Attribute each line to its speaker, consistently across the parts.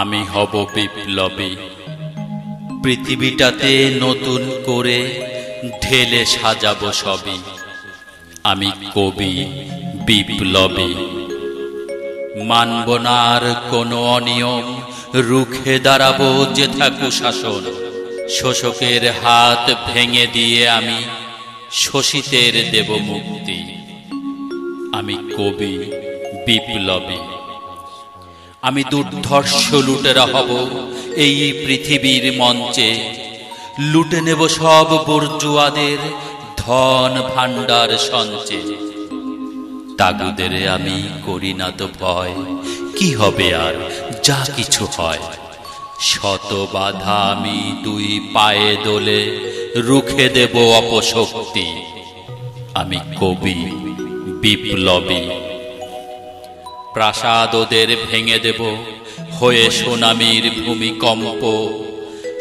Speaker 1: আমি হব বিপ্লবী। পৃথিবীটাতে নতুন করে ঢেলে সাজাবো সবই। আমি কবি বিপ্লবী। মানব না আর কোনো অনিয়ম, রুখে দাঁড়াবো যেথা কুশাসন। শোষকের হাত ভেঙে দিয়ে আমি শোষিতের দেব মুক্তি। আমি কবি বিপ্লবী। আমি দুর্ধর্ষ লুটেরা হব এই পৃথিবীর মঞ্চে। লুটে নেব সব বর্জুয়াদের ধন ভাণ্ডার সঞ্চে। তাগুদের আমি করি না তো ভয়, কি হবে আর যা কিছু হয়। শত বাধা আমি দুই পায়ে দোলে রুখে দেব অপশক্তি। আমি কবি বিপ্লবী। প্রাসাদ ওদের ভেঙে দেব হয়ে সুনামির ভূমিকম্প।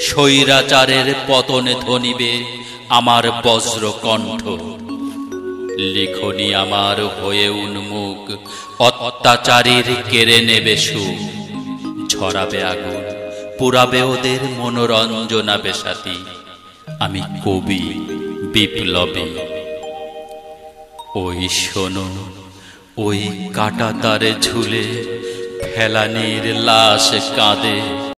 Speaker 1: স্বৈরাচারের পতনে ধ্বনিবে আমার বজ্রকণ্ঠ। লিখনি আমার হয়ে উন্মুখ, অত্যাচারীর কেড়ে নেবে সুখ। ঝরাবে আগুন, পুরাবে ওদের মনোরঞ্জনা বেসাতি। আমি কবি বিপ্লবী। ওই শোনো, ওই কাঁটা তারে ঝুলে ফেলানির লাশ কাঁদে।